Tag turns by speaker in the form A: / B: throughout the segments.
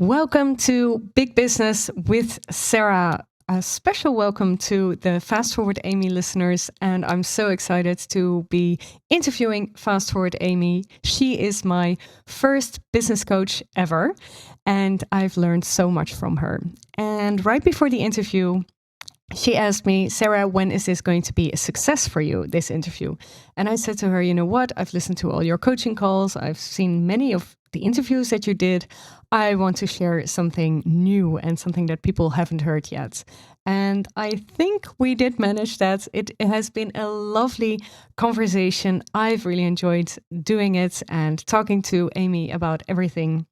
A: Welcome to Big Business with Sarah. A special welcome to the Fast Forward Amy listeners, and I'm so excited to be interviewing Fast Forward Amy. She is my first business coach ever, and I've learned so much from her. And right before the interview, she asked me, Sarah, when is this going to be a success for you, this interview? And I said to her, you know what? I've listened to all your coaching calls. I've seen many of the interviews that you did. I want to share something new and something that people haven't heard yet. And I think we did manage that. It has been a lovely conversation. I've really enjoyed doing it and talking to Amy about everything.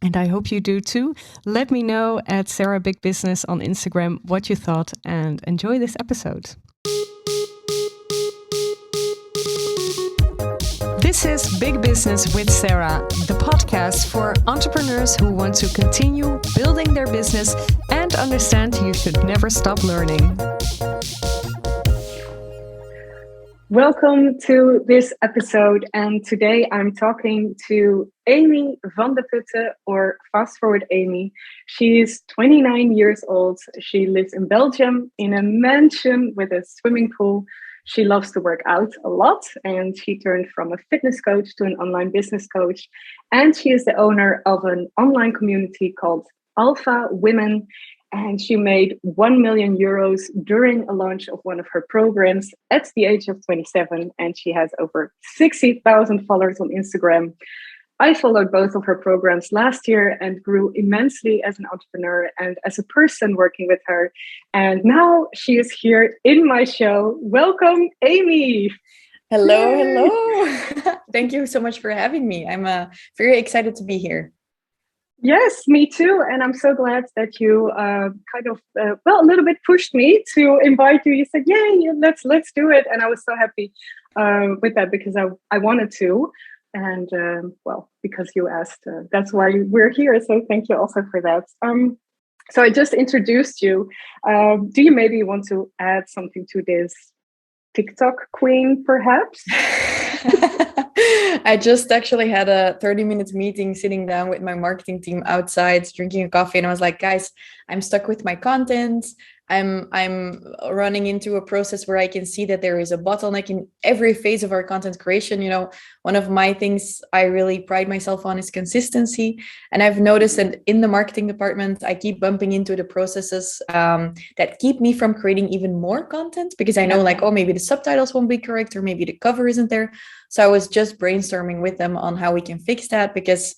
A: And I hope you do too. Let me know at Sarah Big Business on Instagram what you thought and enjoy this episode. This is Big Business with Sarah, the podcast for entrepreneurs who want to continue building their business and understand you should never stop learning. Welcome to this episode, and today I'm talking to Amy van de Putte, or Fast Forward Amy. She is 29 years old. She lives in Belgium in a mansion with a swimming pool. She loves to work out a lot, and she turned from a fitness coach to an online business coach. And she is the owner of an online community called Alfa Women. And she made 1 million euros during a launch of one of her programs at the age of 27. And she has over 60,000 followers on Instagram. I followed both of her programs last year and grew immensely as an entrepreneur and as a person working with her. And now she is here in my show. Welcome, Amy.
B: Hello, hello. Thank you so much for having me. I'm very excited to be here.
A: Yes, me too. And I'm so glad that you a little bit pushed me to invite you. You said, yeah, let's do it. And I was so happy with that because I wanted to. And because you asked, that's why we're here. So thank you also for that. So I just introduced you. Do you maybe want to add something to this TikTok queen, perhaps?
B: I just actually had a 30-minute meeting sitting down with my marketing team outside, drinking a coffee. And I was like, guys, I'm stuck with my content. I'm running into a process where I can see that there is a bottleneck in every phase of our content creation. You know, one of my things I really pride myself on is consistency. And I've noticed that in the marketing department, I keep bumping into the processes that keep me from creating even more content because I know maybe the subtitles won't be correct or maybe the cover isn't there. So I was just brainstorming with them on how we can fix that because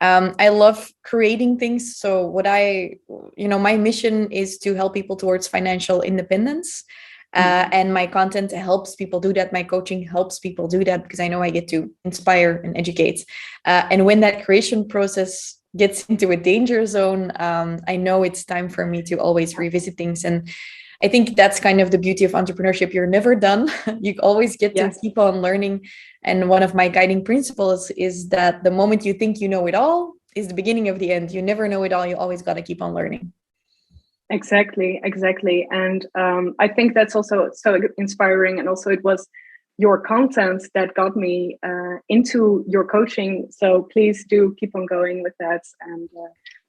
B: I love creating things. So my mission is to help people towards financial independence. And my content helps people do that. My coaching helps people do that because I know I get to inspire and educate. And when that creation process gets into a danger zone, I know it's time for me to always revisit things. And I think that's kind of the beauty of entrepreneurship. You're never done. You always get to keep on learning. And one of my guiding principles is that the moment you think you know it all is the beginning of the end. You never know it all. You always got to keep on learning.
A: Exactly. And I think that's also so inspiring. And also it was your content that got me into your coaching. So please do keep on going with that. And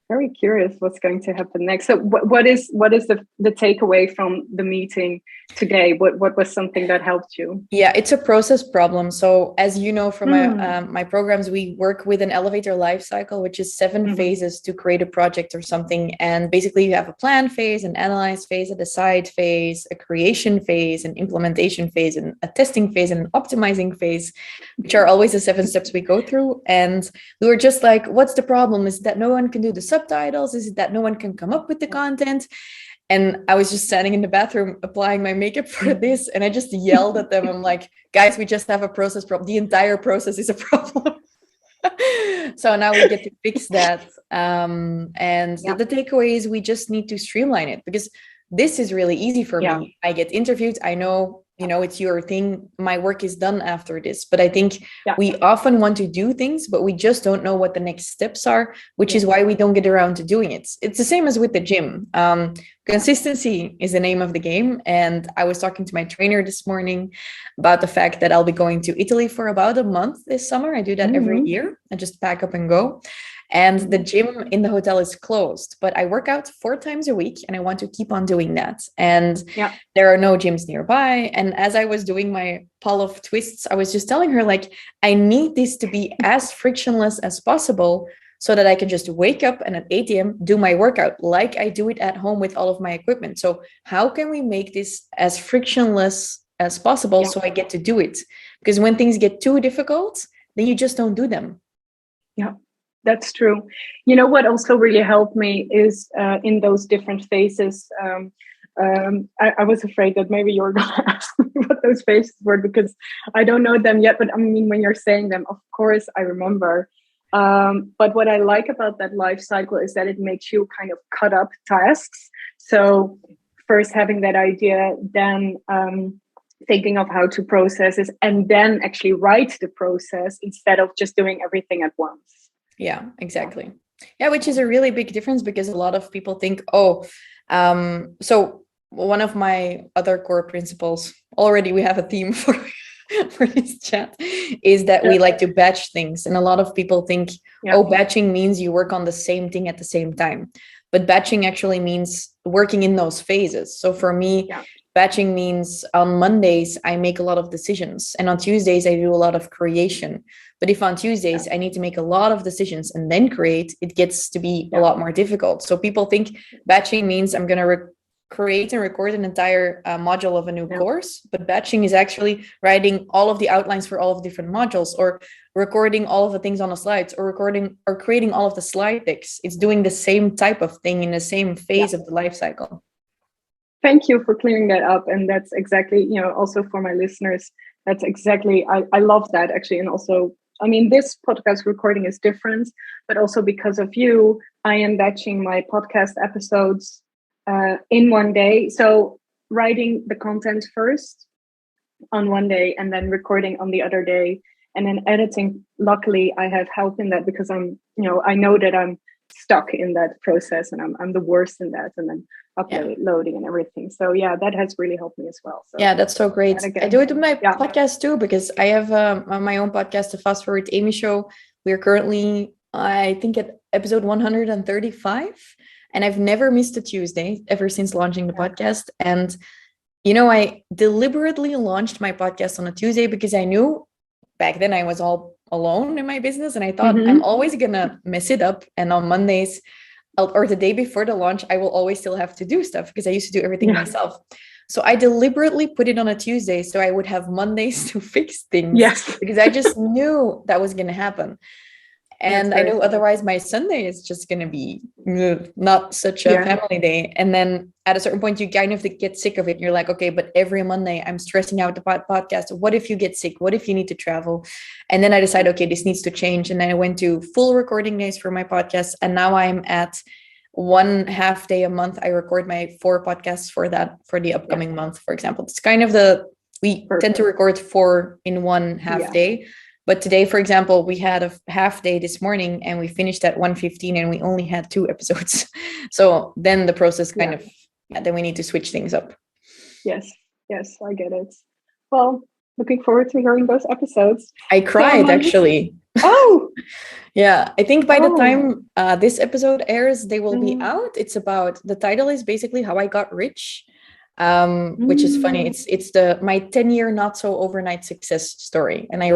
A: very curious what's going to happen next. So what is the takeaway from the meeting today? What was something that helped you?
B: Yeah, it's a process problem. So as you know from my programs, we work with an elevator life cycle, which is 7 phases to create a project or something. And basically you have a plan phase, an analyze phase, a decide phase, a creation phase, an implementation phase, and a testing phase, and an optimizing phase, which are always the 7 steps we go through. And we were just like, what's the problem? Is that no one can do the subtitles? Is it that no one can come up with the content? And I was just standing in the bathroom applying my makeup for this. And I just yelled at them. I'm like, guys, we just have a process problem. The entire process is a problem. So now we get to fix that. The takeaway is we just need to streamline it because this is really easy for me. I get interviewed. I know, it's your thing. My work is done after this. But I think we often want to do things, but we just don't know what the next steps are, which is why we don't get around to doing it. It's the same as with the gym. Consistency is the name of the game. And I was talking to my trainer this morning about the fact that I'll be going to Italy for about a month this summer. I do that every year. I just pack up and go. and the gym in the hotel is closed, but I work out 4 times a week and I want to keep on doing that. And there are no gyms nearby. And as I was doing my pile of twists, I was just telling her, like, I need this to be as frictionless as possible so that I can just wake up and at 8 a.m. do my workout like I do it at home with all of my equipment. So how can we make this as frictionless as possible so I get to do it? Because when things get too difficult, then you just don't do them.
C: Yeah, that's true. You know what also really helped me is in those different phases. I was afraid that maybe you're going to ask me what those phases were, because I don't know them yet. But I mean, when you're saying them, of course, I remember. But what I like about that life cycle is that it makes you kind of cut up tasks. So first having that idea, then thinking of how to process it, and then actually write the process instead of just doing everything at once.
B: Yeah, exactly. Yeah, which is a really big difference, because a lot of people think, so one of my other core principles, already we have a theme for this chat, is that we like to batch things. And a lot of people think, batching means you work on the same thing at the same time. But batching actually means working in those phases. So for me, batching means on Mondays, I make a lot of decisions. And on Tuesdays, I do a lot of creation. But if on Tuesdays, I need to make a lot of decisions and then create, it gets to be a lot more difficult. So people think batching means I'm going to create and record an entire module of a new course, but batching is actually writing all of the outlines for all of the different modules, or recording all of the things on the slides, or recording or creating all of the slide decks. It's doing the same type of thing in the same phase of the life cycle.
C: Thank you for clearing that up. And that's exactly, also for my listeners, that's exactly, I love that actually. And also, I mean, this podcast recording is different, but also because of you, I am batching my podcast episodes in one day. So writing the content first on one day and then recording on the other day, and then editing. Luckily, I have help in that, because I'm, I know that I'm stuck in that process, and I'm the worst in that, and then uploading and everything. So that has really helped me as well. So
B: that's so great. I do it with my podcast too, because I have my own podcast, the Fast Forward Amy Show. We're currently, I think, at episode 135. And I've never missed a Tuesday ever since launching the podcast. And, I deliberately launched my podcast on a Tuesday because I knew back then I was all alone in my business. And I thought I'm always going to mess it up. And on Mondays or the day before the launch, I will always still have to do stuff, because I used to do everything myself. So I deliberately put it on a Tuesday so I would have Mondays to fix things.
C: Yes.
B: Because I just knew that was going to happen. And I knew otherwise my Sunday is just going to be not such a family day. And then at a certain point, you kind of get sick of it. You're like, okay, but every Monday I'm stressing out the podcast. What if you get sick? What if you need to travel? And then I decided, okay, this needs to change. And then I went to full recording days for my podcast. And now I'm at 1/2 day a month. I record my 4 podcasts for the upcoming month, for example. It's kind of we tend to record 4 in 1/2 day. But today, for example, we had a half day this morning and we finished at 1:15 and we only had 2 episodes. So then the process then we need to switch things up.
C: Yes, I get it. Well, looking forward to hearing those episodes.
B: I cried, actually.
C: Oh!
B: Yeah, I think by the time this episode airs, they will be out. It's about, the title is basically How I Got Rich. Which is funny. It's my 10-year not so overnight success story. And I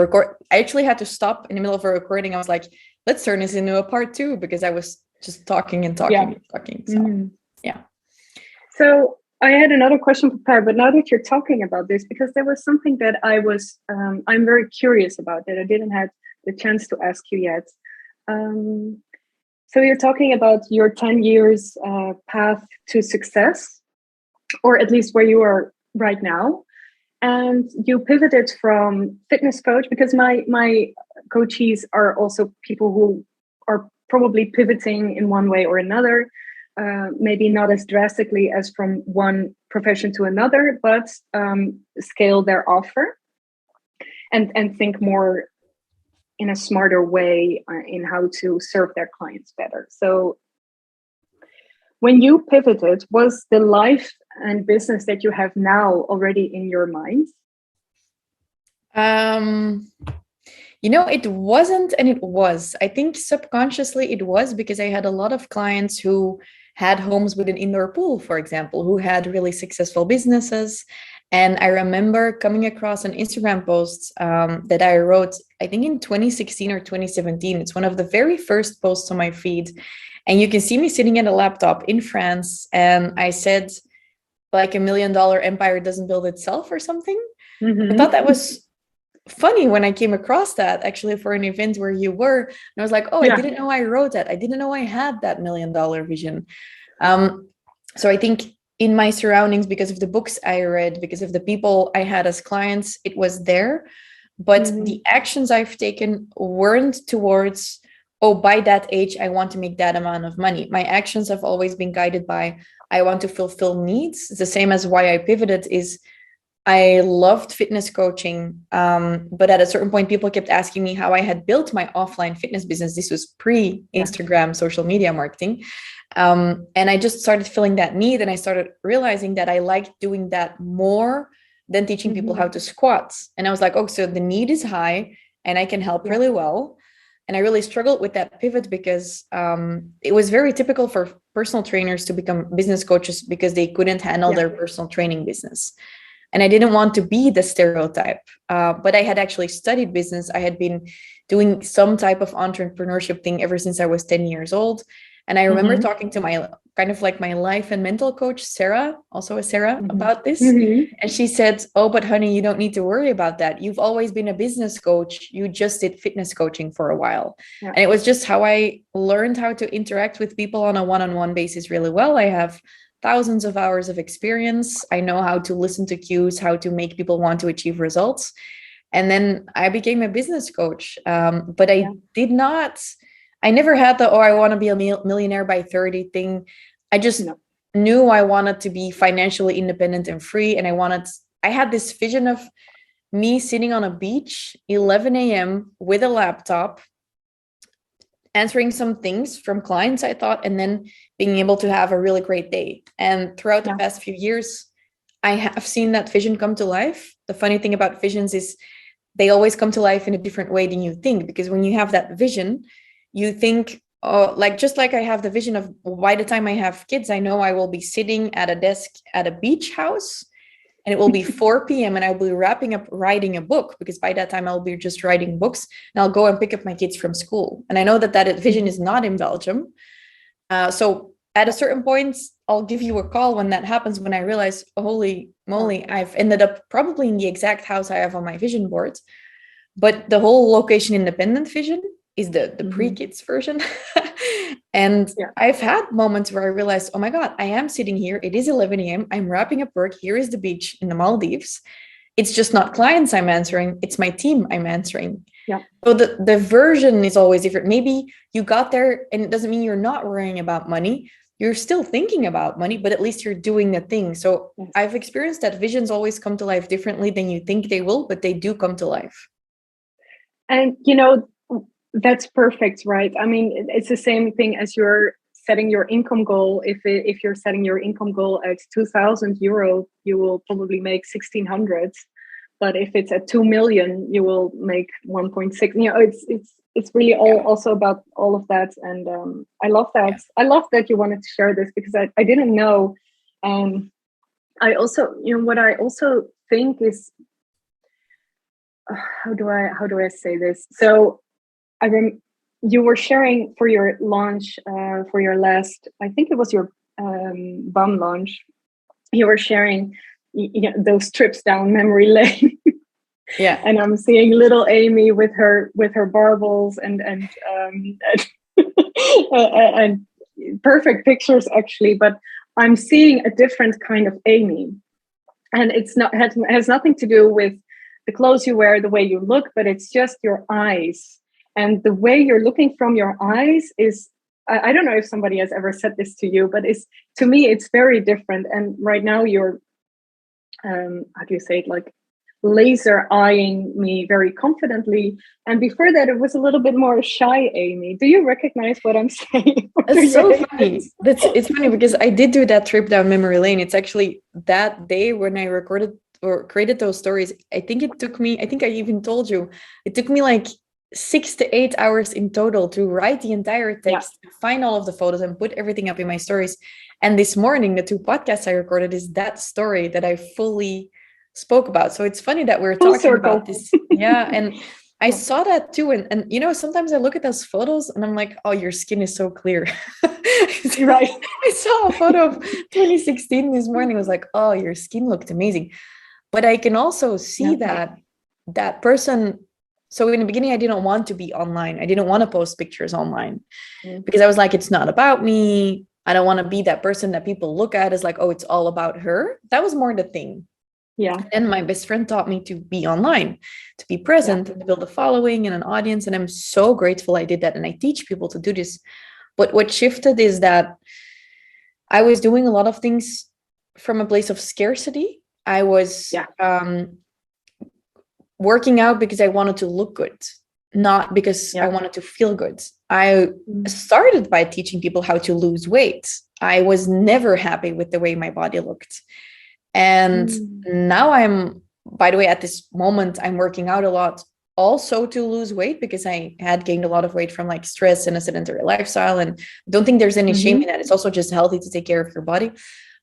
B: actually had to stop in the middle of a recording. I was like, let's turn this into a part 2, because I was just talking and talking and talking. So
C: So I had another question prepared, but now that you're talking about this, because there was something that I'm very curious about that I didn't have the chance to ask you yet. So you're talking about your 10 years path to success, or at least where you are right now. And you pivoted from fitness coach, because my coachees are also people who are probably pivoting in one way or another, maybe not as drastically as from one profession to another, but scale their offer and think more in a smarter way in how to serve their clients better. So when you pivoted, was the life and business that you have now already in your mind?
B: It wasn't, and it was. I think subconsciously it was, because I had a lot of clients who had homes with an indoor pool, for example, who had really successful businesses. And I remember coming across an Instagram post that I wrote, I think in 2016 or 2017. It's one of the very first posts on my feed. And you can see me sitting at a laptop in France. And I said, like, $1 million empire doesn't build itself or something. I thought that was funny when I came across that actually for an event where you were. And I was like, oh, I didn't know I wrote that. I didn't know I had that $1 million vision. So I think in my surroundings, because of the books I read, because of the people I had as clients, it was there. But the actions I've taken weren't towards, oh, by that age, I want to make that amount of money. My actions have always been guided by, I want to fulfill needs. It's the same as why I pivoted is I loved fitness coaching. But at a certain point, people kept asking me how I had built my offline fitness business. This was pre-Instagram, social media marketing. And I just started feeling that need. And I started realizing that I liked doing that more than teaching people how to squat. And I was like, oh, so the need is high and I can help really well. And I really struggled with that pivot because it was very typical for personal trainers to become business coaches because they couldn't handle their personal training business. And I didn't want to be the stereotype, but I had actually studied business. I had been doing some type of entrepreneurship thing ever since I was 10 years old. And I remember talking to my kind of like my life and mental coach, Sarah, also a Sarah, about this. And she said, oh, but honey, you don't need to worry about that. You've always been a business coach. You just did fitness coaching for a while. And it was just how I learned how to interact with people on a one-on-one basis really well. I have thousands of hours of experience. I know how to listen to cues, how to make people want to achieve results. And then I became a business coach. But I never had the, oh, I want to be a millionaire by 30 thing. I just knew I wanted to be financially independent and free. And I had this vision of me sitting on a beach, 11 a.m. with a laptop, answering some things from clients, I thought, and then being able to have a really great day. And throughout the past few years, I have seen that vision come to life. The funny thing about visions is they always come to life in a different way than you think, because when you have that vision, you think, oh, just like I have the vision of by the time I have kids, I know I will be sitting at a desk at a beach house and it will be 4 p.m. and I'll be wrapping up writing a book, because by that time I'll be just writing books and I'll go and pick up my kids from school. And I know that vision is not in Belgium. So at a certain point, I'll give you a call when that happens, when I realize, holy moly, I've ended up probably in the exact house I have on my vision board. But the whole location independent vision is the pre-kids version. And I've had moments where I realized, oh my God, I am sitting here. It is 11 a.m. I'm wrapping up work. Here is the beach in the Maldives. It's just not clients I'm answering. It's my team I'm answering. Yeah. So the version is always different. Maybe you got there and it doesn't mean you're not worrying about money. You're still thinking about money, but at least you're doing the thing. So I've experienced that visions always come to life differently than you think they will, but they do come to life.
C: And, that's perfect, right? I mean, it's the same thing as you're setting your income goal. If you're setting your income goal at 2,000 euro, you will probably make 1,600. But if it's at 2 million, you will make 1.6. It's really also about all of that. And I love that. I love that you wanted to share this, because I didn't know. I also, what I also think is, how do I say this? So you were sharing for your launch, for your last, I think it was your BAM launch. You were sharing those trips down memory lane.
B: Yeah.
C: And I'm seeing little Amy with her barbells and and perfect pictures, actually. But I'm seeing a different kind of Amy, and it's not has nothing to do with the clothes you wear, the way you look, but it's just your eyes. And the way you're looking from your eyes is, I don't know if somebody has ever said this to you, but to me, it's very different. And right now you're, how do you say it? Like laser eyeing me very confidently. And before that, it was a little bit more shy Amy. Do you recognize what I'm saying?
B: It's so funny. It's funny because I did do that trip down memory lane. It's actually that day when I recorded or created those stories. I think I even told you, it took me like 6 to 8 hours in total to write the entire text, find all of the photos, and put everything up in my stories. And this morning, the 2 podcasts I recorded is that story that I fully spoke about. So it's funny that we're talking about this. Yeah. And I saw that too. And you know, sometimes I look at those photos and I'm like, oh, your skin is so clear.
C: Right.
B: I saw a photo of 2016 this morning. I was like, oh, your skin looked amazing. But I can also see that person. So in the beginning, I didn't want to be online. I didn't want to post pictures online because I was like, it's not about me. I don't want to be that person that people look at as like, oh, it's all about her. That was more the thing.
C: Yeah.
B: And my best friend taught me to be online, to be present, to build a following and an audience. And I'm so grateful I did that. And I teach people to do this. But what shifted is that I was doing a lot of things from a place of scarcity. I was working out because I wanted to look good, not because I wanted to feel good. I started by teaching people how to lose weight. I was never happy with the way my body looked. And now by the way, at this moment, I'm working out a lot also to lose weight because I had gained a lot of weight from like stress and a sedentary lifestyle. And I don't think there's any shame in that. It's also just healthy to take care of your body.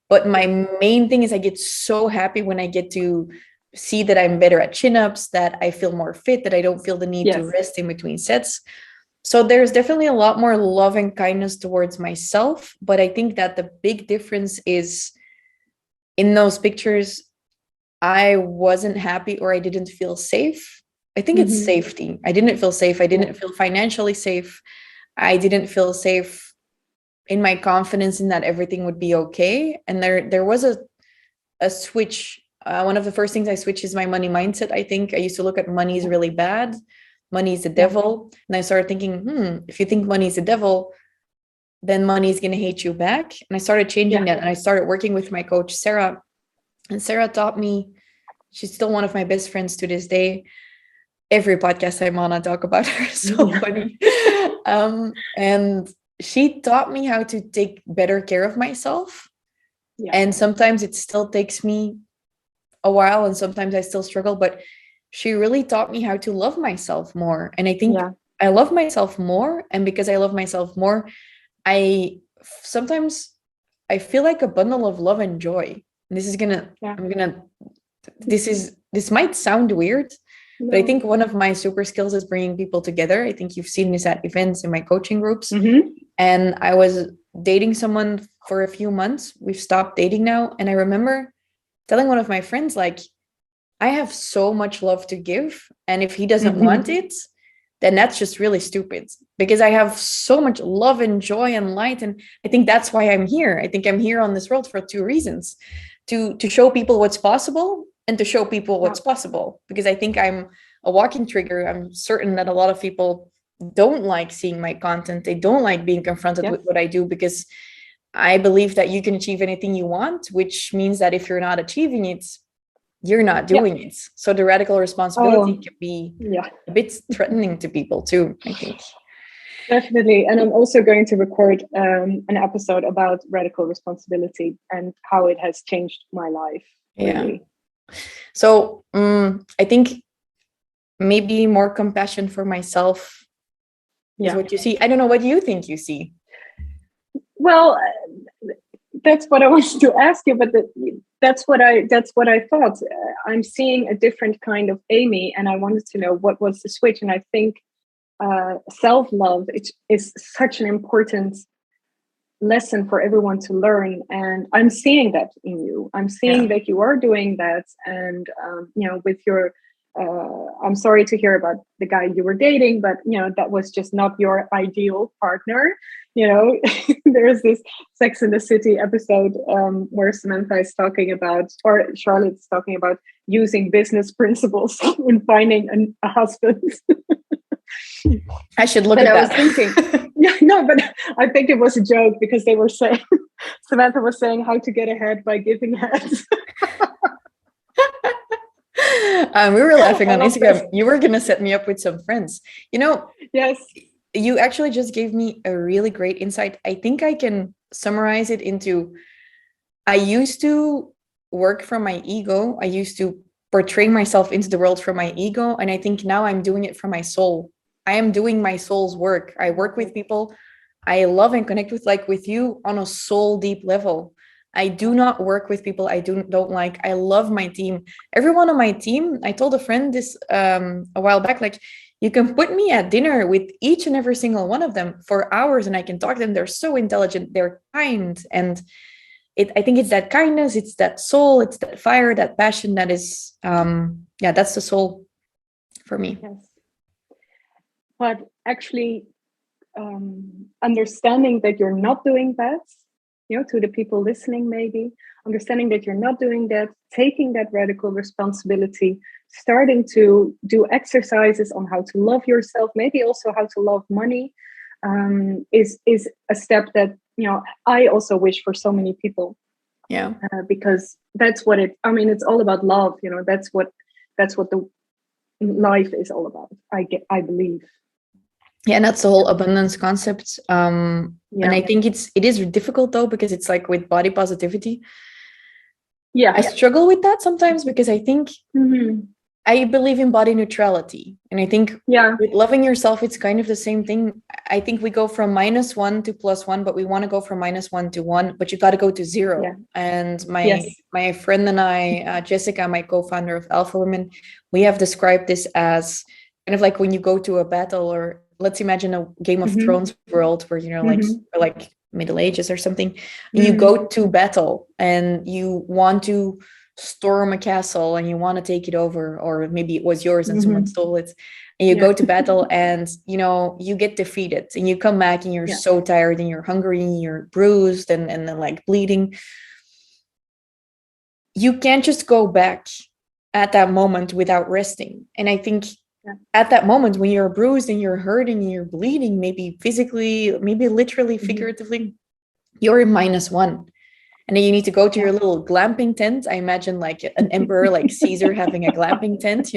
B: But my main thing is I get so happy when I get to see that I'm better at chin-ups, that I feel more fit, that I don't feel the need to rest in between sets. So there's definitely a lot more love and kindness towards myself. But I think that the big difference is in those pictures, I wasn't happy or I didn't feel safe. I think it's safety. I didn't feel safe. I didn't feel financially safe. I didn't feel safe in my confidence in that everything would be okay. And there was a switch. One of the first things I switched is my money mindset. I think I used to look at money is really bad. Money is the devil. And I started thinking, if you think money is the devil, then money is going to hate you back. And I started changing that. And I started working with my coach, Sarah. And Sarah taught me, she's still one of my best friends to this day. Every podcast I'm on, I talk about her. So funny. And she taught me how to take better care of myself. And sometimes it still takes me a while and sometimes I still struggle, but she really taught me how to love myself more. And I think I love myself more. And because I love myself more, sometimes I feel like a bundle of love and joy. And this might sound weird, but I think one of my super skills is bringing people together. I think you've seen this at events in my coaching groups. And I was dating someone for a few months. We've stopped dating now. And I remember telling one of my friends, like, I have so much love to give. And if he doesn't want it, then that's just really stupid because I have so much love and joy and light. And I think that's why I'm here. I think I'm here on this world for 2 reasons, to show people what's possible and to show people what's possible, because I think I'm a walking trigger. I'm certain that a lot of people don't like seeing my content. They don't like being confronted with what I do, because I believe that you can achieve anything you want, which means that if you're not achieving it, you're not doing it. So the radical responsibility can be a bit threatening to people too, I think.
C: Definitely. And I'm also going to record an episode about radical responsibility and how it has changed my life. Really.
B: So I think maybe more compassion for myself is what you see. I don't know, what do you think you see?
C: Well, that's what I wanted to ask you, but that's what I thought. I'm seeing a different kind of Amy, and I wanted to know what was the switch. And I think self-love is such an important lesson for everyone to learn, and I'm seeing that in you. I'm seeing that you are doing that, and with your I'm sorry to hear about the guy you were dating, but that was just not your ideal partner. There's this Sex in the City episode where Samantha is talking about, or Charlotte's talking about, using business principles in finding a husband.
B: I should look at that.
C: I was thinking, but I think it was a joke because they were saying, Samantha was saying how to get ahead by giving head.
B: We were laughing on Instagram. You were going to set me up with some friends.
C: Yes.
B: You actually just gave me a really great insight. I think I can summarize it into, I used to work from my ego. I used to portray myself into the world from my ego. And I think now I'm doing it from my soul. I am doing my soul's work. I work with people I love and connect with, like with you, on a soul deep level. I do not work with people I don't like. I love my team. Everyone on my team, I told a friend this a while back, like, you can put me at dinner with each and every single one of them for hours and I can talk to them. They're so intelligent, they're kind. And I think it's that kindness, it's that soul, it's that fire, that passion that is, that's the soul for me.
C: Yes. But actually, understanding that you're not doing that, to the people listening, maybe understanding that you're not doing that, taking that radical responsibility, starting to do exercises on how to love yourself, maybe also how to love money, is a step that I also wish for so many people.
B: Yeah,
C: because that's what it's all about love. That's what the life is all about. I believe.
B: Yeah, and that's the whole abundance concept. And I think it is difficult though, because it's like with body positivity. Yeah, I struggle with that sometimes because I think I believe in body neutrality. And I think with loving yourself, it's kind of the same thing. I think we go from -1 to +1, but we want to go from -1 to 1, but you got to go to 0. Yeah. And my friend and I, Jessica, my co-founder of Alfa Women, we have described this as kind of like when you go to a battle, or let's imagine a Game of Thrones world where, like Middle Ages or something, and you go to battle and you want to storm a castle and you want to take it over, or maybe it was yours and someone stole it, and you go to battle and you get defeated and you come back and you're so tired and you're hungry and you're bruised and then like bleeding. You can't just go back at that moment without resting. And I think at that moment when you're bruised and you're hurting and you're bleeding, maybe physically, maybe literally, figuratively, you're in -1. And then you need to go to your little glamping tent. I imagine like an emperor like Caesar having a glamping tent,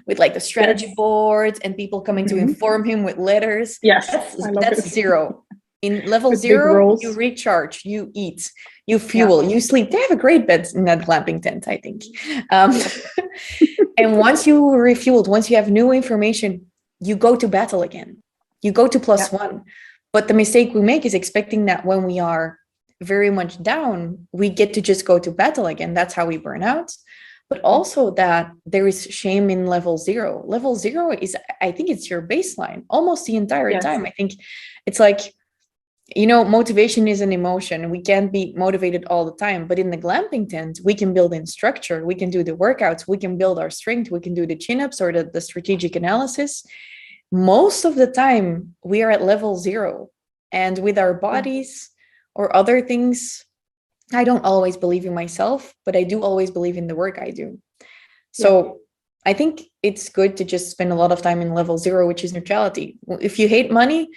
B: with like the strategy board and people coming to inform him with letters.
C: Yes,
B: that's 0. In level 0, you recharge, you eat, you fuel, you sleep. They have a great bed in that glamping tent, I think. And once you refueled, once you have new information, you go to battle again. You go to +1. But the mistake we make is expecting that when we are very much down, we get to just go to battle again. That's how we burn out. But also that there is shame in level 0. Level 0 is, I think it's your baseline almost the entire time. I think it's like, motivation is an emotion. We can't be motivated all the time. But in the glamping tent, we can build in structure. We can do the workouts. We can build our strength. We can do the chin-ups or the strategic analysis. Most of the time, we are at level 0. And with our bodies or other things, I don't always believe in myself, but I do always believe in the work I do. So I think it's good to just spend a lot of time in level 0, which is neutrality. If you hate money,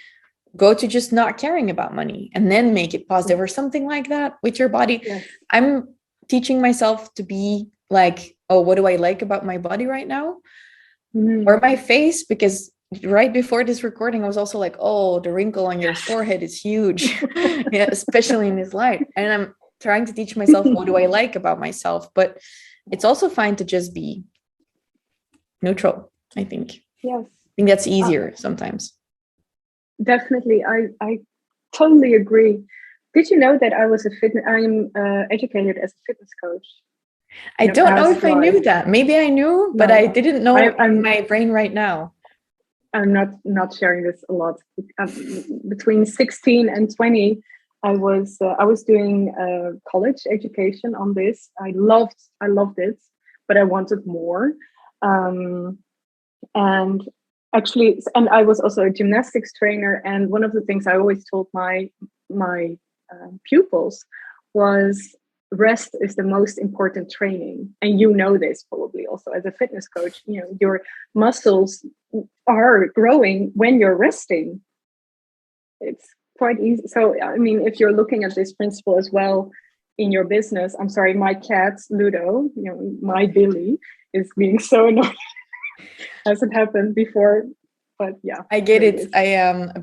B: go to just not caring about money and then make it positive or something like that with your body. I'm teaching myself to be like, oh, what do I like about my body right now? Or my face? Because right before this recording, I was also like, oh, the wrinkle on your forehead is huge. Especially in this light. And I'm trying to teach myself, what do I like about myself? But it's also fine to just be neutral, I think.
C: Yes.
B: I think that's easier sometimes.
C: Definitely. I totally agree. Did you know that I'm educated as a fitness coach?
B: I don't know if I knew that. Maybe I knew, but I didn't know in my brain right now.
C: I'm not sharing this a lot. Between 16 and 20, I was doing college education on this. I loved it, but I wanted more. And I was also a gymnastics trainer. And one of the things I always told my pupils was, rest is the most important training. And this probably also as a fitness coach. Your muscles are growing when you're resting. It's quite easy. So if you're looking at this principle as well in your business, I'm sorry, my cat Ludo, my Billy, is being so annoying. Hasn't happened before, but I
B: get it.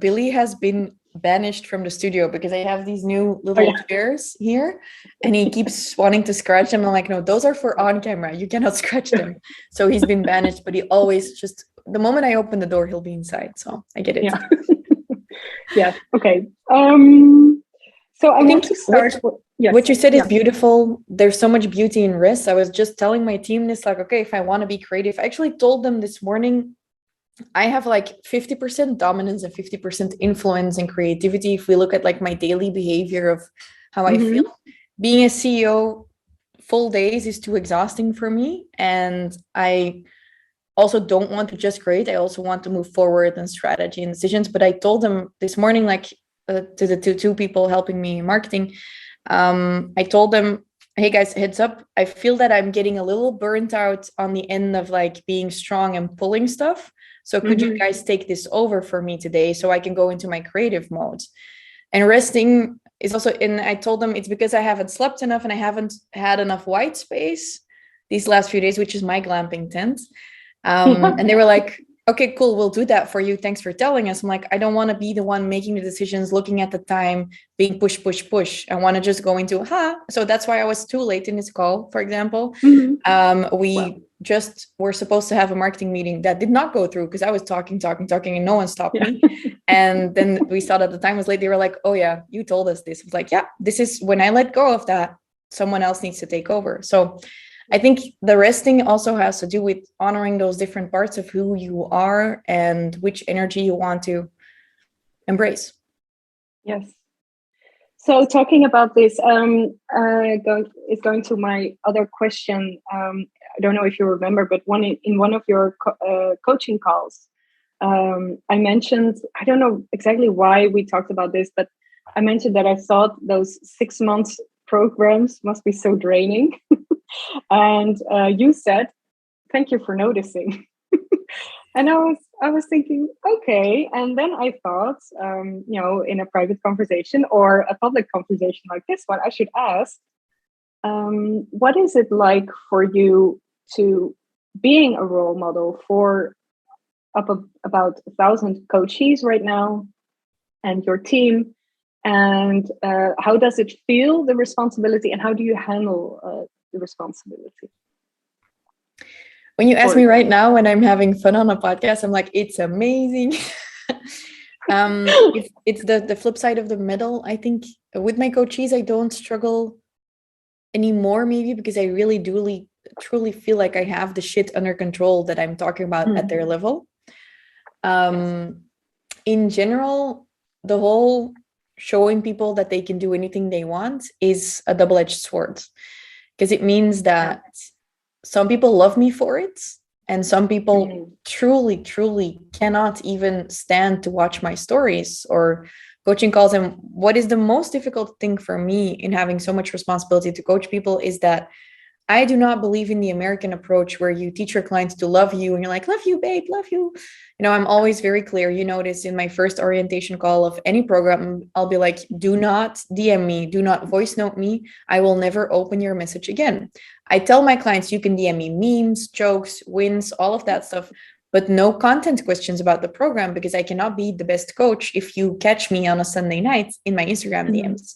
B: Billy has been banished from the studio because I have these new little chairs here, and he keeps wanting to scratch them. I'm like, no, those are for on camera. You cannot scratch them. So he's been banished, but he always just the moment I open the door, he'll be inside. So I get it.
C: Yeah. Yeah. Okay. So I want to start.
B: What you said is beautiful. There's so much beauty in risk. I was just telling my team this, like, okay, if I want to be creative, I actually told them this morning, I have like 50% dominance and 50% influence and creativity. If we look at like my daily behavior of how I feel, being a CEO full days is too exhausting for me. And I also don't want to just create. I also want to move forward in strategy and decisions. But I told them this morning, like to the two people helping me in marketing, I told them, hey guys, heads up. I feel that I'm getting a little burnt out on the end of like being strong and pulling stuff. So could you guys take this over for me today so I can go into my creative mode? And resting is also, and I told them it's because I haven't slept enough and I haven't had enough white space these last few days, which is my glamping tent. And they were like, okay, cool, we'll do that for you. Thanks for telling us. I'm like, I don't want to be the one making the decisions, looking at the time, being push. I want to just go into, So that's why I was too late in this call, for example. We just were supposed to have a marketing meeting that did not go through because I was talking, and no one stopped me. And then we saw that the time was late. They were like, oh yeah, you told us this. I was like, yeah, this is when I let go of that, someone else needs to take over. So I think the resting also has to do with honoring those different parts of who you are and which energy you want to embrace.
C: Yes. So talking about this, is going to my other question. I don't know if you remember, but in one of your coaching calls, I mentioned, I don't know exactly why we talked about this, but I mentioned that I thought those 6 months programs must be so draining. And you said, thank you for noticing. And I was thinking, okay. And then I thought, in a private conversation or a public conversation like this one, I should ask, what is it like for you to being a role model for about 1,000 coaches right now and your team? And how does it feel, the responsibility, and how do you handle the responsibility?
B: When you ask me right now, when I'm having fun on a podcast, I'm like, it's amazing. It's the flip side of the medal. I think with my coaches, I don't struggle anymore, maybe because I really do truly feel like I have the shit under control that I'm talking about at their level. In general, the whole showing people that they can do anything they want is a double-edged sword, because it means that some people love me for it, and some people truly cannot even stand to watch my stories or coaching calls. And what is the most difficult thing for me in having so much responsibility to coach people is that I do not believe in the American approach where you teach your clients to love you and you're like, love you, babe, love you. I'm always very clear. You notice in my first orientation call of any program, I'll be like, do not DM me, do not voice note me. I will never open your message again. I tell my clients, you can DM me memes, jokes, wins, all of that stuff, but no content questions about the program, because I cannot be the best coach if you catch me on a Sunday night in my Instagram DMs.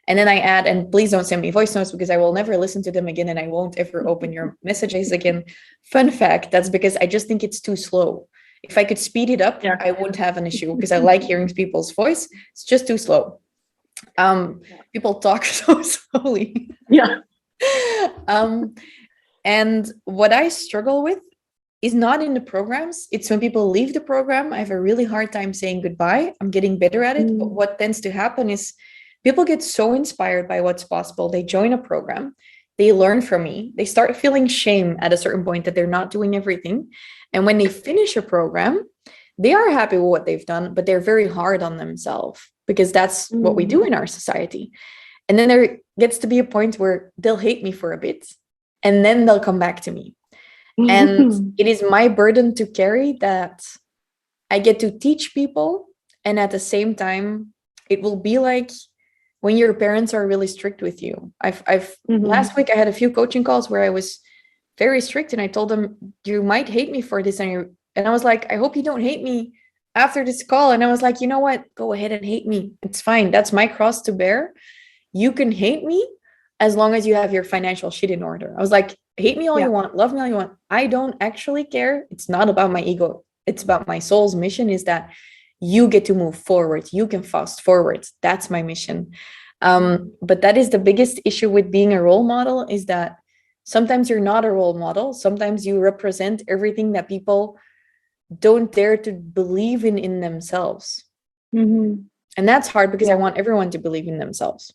B: And then I add, and please don't send me voice notes because I will never listen to them again and I won't ever open your messages again. Fun fact, that's because I just think it's too slow. If I could speed it up, I wouldn't have an issue because I like hearing people's voice. It's just too slow. People talk so slowly. And what I struggle with is not in the programs. It's when people leave the program. I have a really hard time saying goodbye. I'm getting better at it. But what tends to happen is people get so inspired by what's possible. They join a program, they learn from me, they start feeling shame at a certain point that they're not doing everything. And when they finish a program, they are happy with what they've done, but they're very hard on themselves because that's what we do in our society. And then there gets to be a point where they'll hate me for a bit and then they'll come back to me. And it is my burden to carry that I get to teach people. And at the same time, it will be like when your parents are really strict with you. Last week, I had a few coaching calls where I was very strict and I told them, you might hate me for this. And I was like, I hope you don't hate me after this call. And I was like, you know what? Go ahead and hate me. It's fine. That's my cross to bear. You can hate me as long as you have your financial shit in order. I was like, hate me all you want, love me all you want. I don't actually care. It's not about my ego. it's about my soul's mission, is that you get to move forward. You can fast forward. That's my mission. But that is the biggest issue with being a role model, is that sometimes you're not a role model. Sometimes you represent everything that people don't dare to believe in themselves.
C: Mm-hmm.
B: And that's hard, because I want everyone to believe in themselves.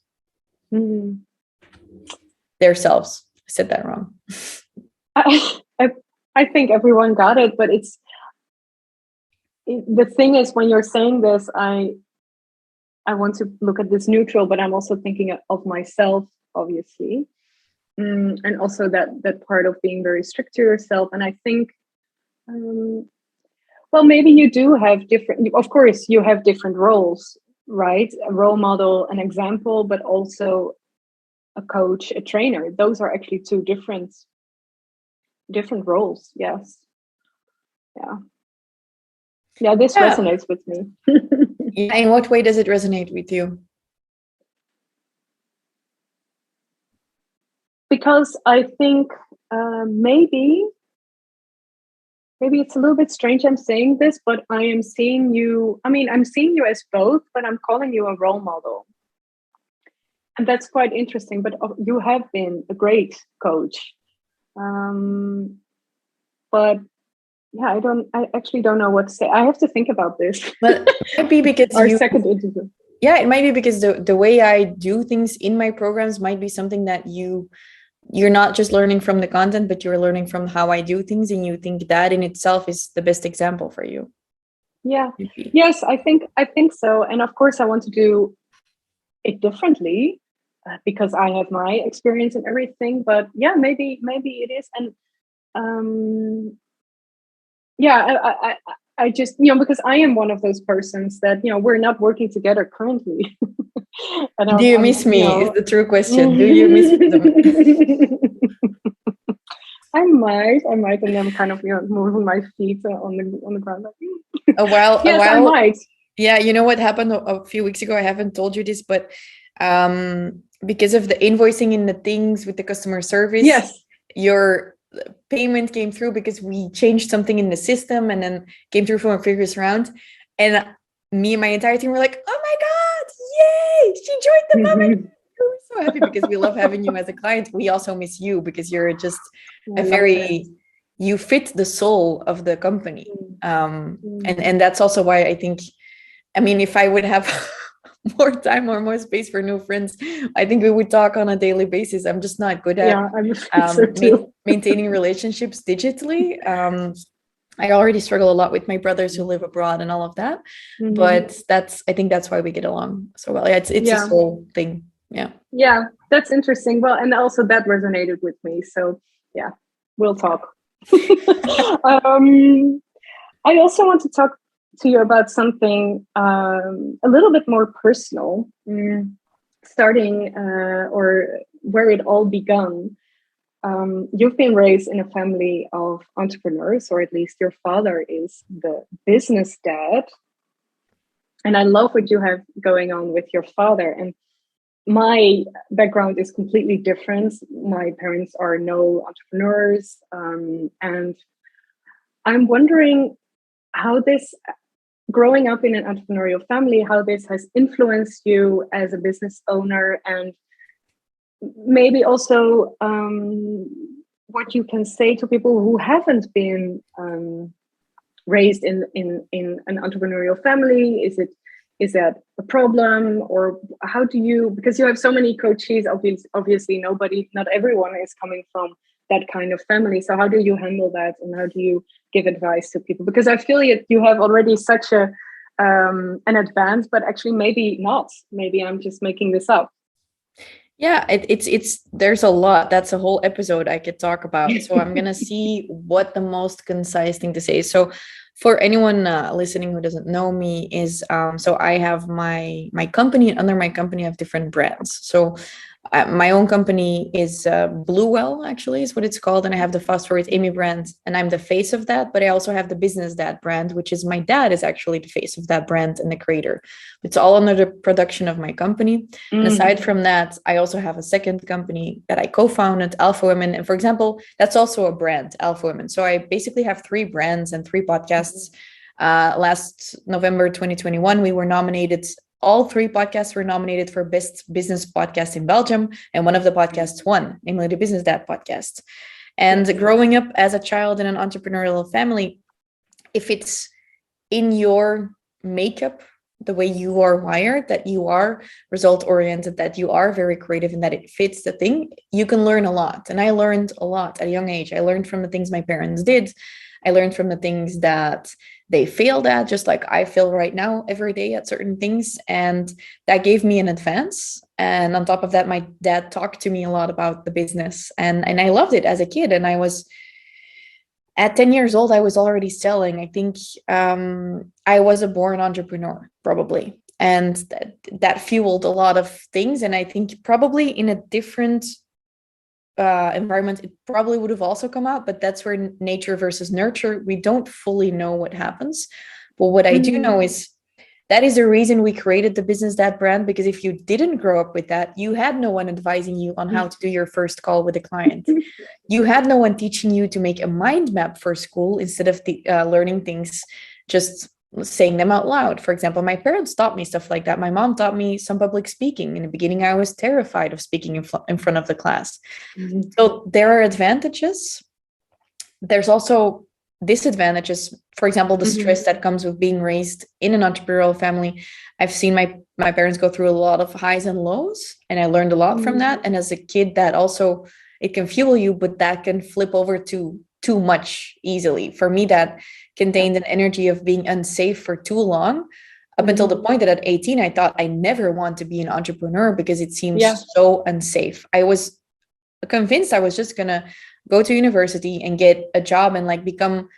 C: Mm-hmm.
B: Their selves. I said that wrong.
C: I think everyone got it, but the thing is, when you're saying this, I want to look at this neutral, but I'm also thinking of myself, obviously. And also that part of being very strict to yourself. And I think, well, maybe you do have different, of course, you have different roles, right? A role model, an example, but also a coach, a trainer. Those are actually two different roles. Yes. Yeah, this resonates with me.
B: Yeah, in what way does it resonate with you?
C: Because I think maybe it's a little bit strange I'm saying this, but I am seeing you, I'm seeing you as both, but I'm calling you a role model. And that's quite interesting, but you have been a great coach. But yeah, I actually don't know what to say. I have to think about this.
B: But it might be because
C: our second interview.
B: Yeah, it might be because the way I do things in my programs might be something that you're not just learning from the content, but you're learning from how I do things, and you think that in itself is the best example for you.
C: Yeah. Yes, I think so. And of course I want to do it differently because I have my experience and everything, but yeah, maybe it is. And I just, because I am one of those persons that, we're not working together currently. And
B: do you miss me? Is the true question. Do you miss them?
C: I might, and I'm kind of moving my feet on the ground.
B: A while.
C: I might.
B: Yeah, you know what happened a few weeks ago? I haven't told you this, but because of the invoicing and the things with the customer service,
C: yes,
B: your payment came through because we changed something in the system, and then came through from a previous round. And me and my entire team were like, "Oh my God, yay! She joined the family." We're so happy because we love having you as a client. We also miss you because you're just you fit the soul of the company. And that's also why I think, if I would have more time or more space for new friends, I think we would talk on a daily basis. I'm just not good at maintaining relationships digitally. I already struggle a lot with my brothers who live abroad and all of that. But I think that's why we get along so well. Yeah, it's a whole thing. Yeah,
C: that's interesting. Well, and also that resonated with me. So yeah, we'll talk. I also want to talk to you about something a little bit more personal, starting or where it all began. You've been raised in a family of entrepreneurs, or at least your father is the business dad. And I love what you have going on with your father. And my background is completely different. My parents are no entrepreneurs. And I'm wondering how this, growing up in an entrepreneurial family, how this has influenced you as a business owner, and maybe also what you can say to people who haven't been raised in an entrepreneurial family. Is that a problem, or how do you, because you have so many coaches, obviously not everyone is coming from that kind of family. So how do you handle that, and how do you give advice to people? Because I feel you have already such an advance, but actually maybe not. Maybe I'm just making this up.
B: Yeah, it's there's a lot. That's a whole episode I could talk about. So I'm gonna see what the most concise thing to say is. So for anyone listening who doesn't know me, is so I have my company, and under my company I have different brands. So my own company is Bluewell, actually, is what it's called. And I have the FastForwardAmy brand, and I'm the face of that. But I also have the Business Dad brand, which is my dad is actually the face of that brand and the creator. It's all under the production of my company. And aside from that, I also have a second company that I co-founded, Alfa Women. And for example, that's also a brand, Alfa Women. So I basically have 3 brands and 3 podcasts Last November 2021, we were nominated. All 3 podcasts were nominated for Best Business Podcast in Belgium, and one of the podcasts won, namely the Business Dad podcast. And growing up as a child in an entrepreneurial family, if it's in your makeup, the way you are wired, that you are result oriented, that you are very creative, and that it fits the thing, you can learn a lot. And I learned a lot at a young age. I learned from the things my parents did. I learned from the things that they failed at, just like I fail right now every day at certain things. And that gave me an advance. And on top of that, my dad talked to me a lot about the business. And I loved it as a kid. And I was, at 10 years old, I was already selling. I think I was a born entrepreneur, probably. And that fueled a lot of things. And I think probably in a different environment, it probably would have also come out. But that's where nature versus nurture, we don't fully know what happens. But what I do know is that is the reason we created the Business Dad brand, because if you didn't grow up with that, you had no one advising you on how to do your first call with a client. You had no one teaching you to make a mind map for school instead of learning things, just saying them out loud. For example, my parents taught me stuff like that. My mom taught me some public speaking. In the beginning, I was terrified of speaking in front of the class. So there are advantages. There's also disadvantages. For example, the stress that comes with being raised in an entrepreneurial family. I've seen my parents go through a lot of highs and lows, and I learned a lot from that. And as a kid, that also, it can fuel you, but that can flip over to too much easily. For me, that contained an energy of being unsafe for too long, up until the point that at 18, I thought I never want to be an entrepreneur because it seems so unsafe. I was convinced I was just gonna go to university and get a job and like become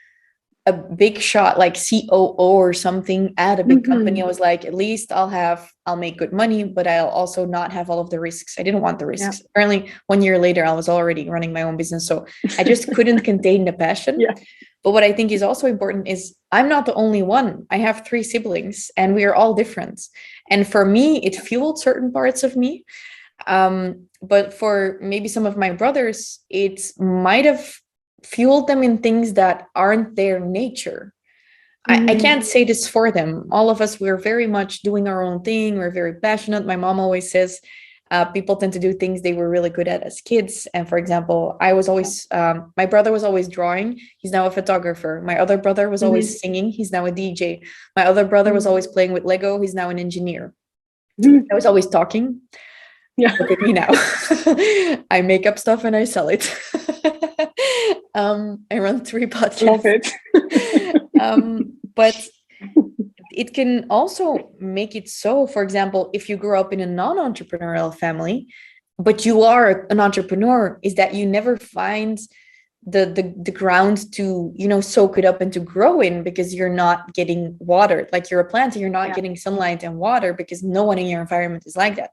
B: a big shot, like COO or something at a big company. I was like, at least I'll make good money, but I'll also not have all of the risks. I didn't want the risks. Apparently 1 year later, I was already running my own business. So I just couldn't contain the passion. But what I think is also important is I'm not the only one. I have 3 siblings and we are all different. And for me, it fueled certain parts of me. But for maybe some of my brothers, it might have fueled them in things that aren't their nature. I can't say this for them. All of us, we're very much doing our own thing. We're very passionate. My mom always says people tend to do things they were really good at as kids. And for example, I was always, my brother was always drawing. He's now a photographer. My other brother was always singing. He's now a DJ. My other brother was always playing with Lego. He's now an engineer. I was always talking. Look at me now. I make up stuff and I sell it. I run 3 podcasts.
C: Love it.
B: But it can also make it so, for example, if you grew up in a non-entrepreneurial family, but you are an entrepreneur, is that you never find the ground to, soak it up and to grow in, because you're not getting watered. Like you're a plant, you're not getting sunlight and water because no one in your environment is like that.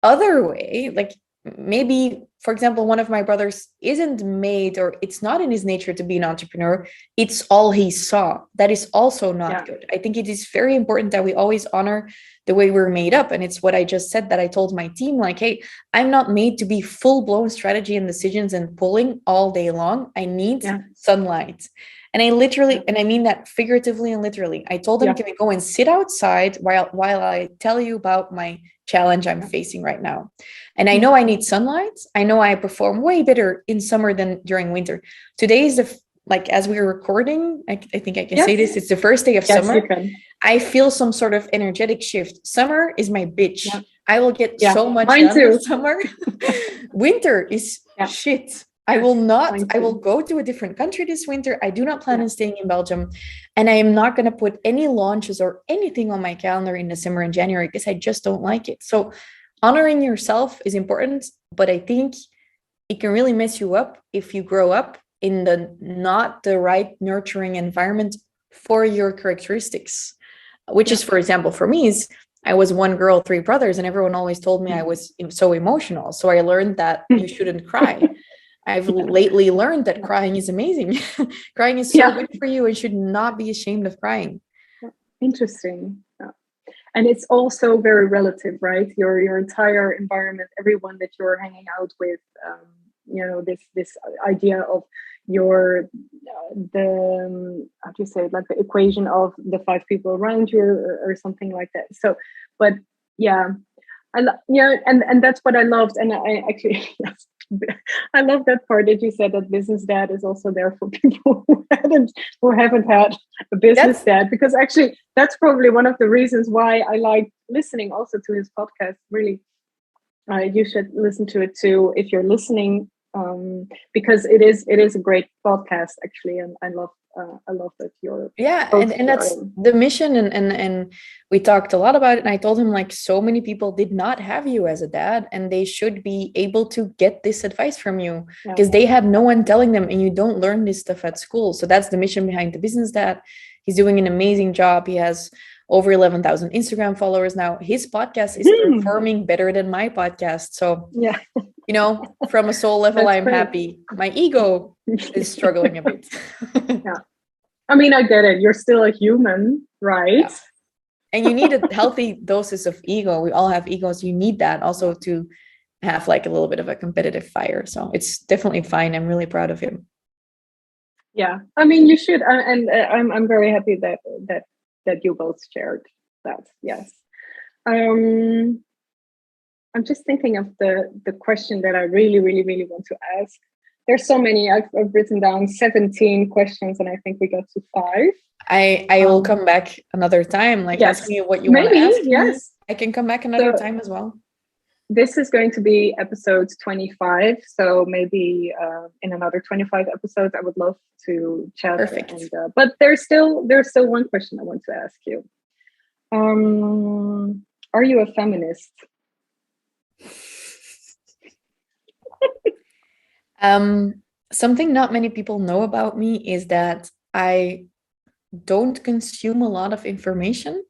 B: Other way, like maybe, for example, one of my brothers isn't made, or it's not in his nature to be an entrepreneur. It's all he saw. That is also not good. I think it is very important that we always honor the way we're made up. And it's what I just said, that I told my team, like, hey, I'm not made to be full-blown strategy and decisions and pulling all day long. I need sunlight. And I literally, and I mean that figuratively and literally, I told them, can we go and sit outside while I tell you about my challenge I'm facing right now? And I know I need sunlight. I know I perform way better in summer than during winter. Today is as we're recording, I think I can say this, it's the first day of summer. I feel some sort of energetic shift. Summer is my bitch. I will get so much done in summer. Winter is shit. I will go to a different country this winter. I do not plan on staying in Belgium. And I am not going to put any launches or anything on my calendar in December and January because I just don't like it. So honoring yourself is important, but I think it can really mess you up if you grow up in not the right nurturing environment for your characteristics, which is, for example, for me, I was 1 girl, 3 brothers, and everyone always told me I was so emotional. So I learned that you shouldn't cry. I've lately learned that crying is amazing. Crying is so good for you and should not be ashamed of crying.
C: Interesting. And it's also very relative, right? Your entire environment, everyone that you're hanging out with, this idea of your how do you say it, like the equation of the 5 people around you, or something like that. So, but yeah, and that's what I loved, and I actually yes, I love that part that you said, that business dad is also there for people who haven't had a business dad, because actually that's probably one of the reasons why I like listening also to his podcast. Really, you should listen to it too if you're listening, because it is a great podcast actually, and I love that you're
B: and that's the mission, and we talked a lot about it, and I told him, like, so many people did not have you as a dad, and they should be able to get this advice from you, because they had no one telling them, and you don't learn this stuff at school. So that's the mission behind the business dad. He's doing an amazing job. He has over 11,000 Instagram followers now. His podcast is performing better than my podcast. So
C: yeah,
B: from a soul level, I'm happy. My ego is struggling a bit.
C: Yeah, I mean, I get it. You're still a human, right?
B: Yeah. And you need a healthy doses of ego. We all have egos. You need that also to have like a little bit of a competitive fire. So it's definitely fine. I'm really proud of him.
C: Yeah, I mean, you should, and I'm very happy that you both shared that. Yes. I'm just thinking of the question that I really, really, really want to ask. There's so many. I've written down 17 questions, and I think we got to 5.
B: I will come back another time. Like, ask me what you want to ask me. I can come back another time as well.
C: This is going to be episode 25. So maybe in another 25 episodes, I would love to chat.
B: Perfect.
C: But there's still one question I want to ask you. Are you a feminist?
B: Something not many people know about me is that I don't consume a lot of information.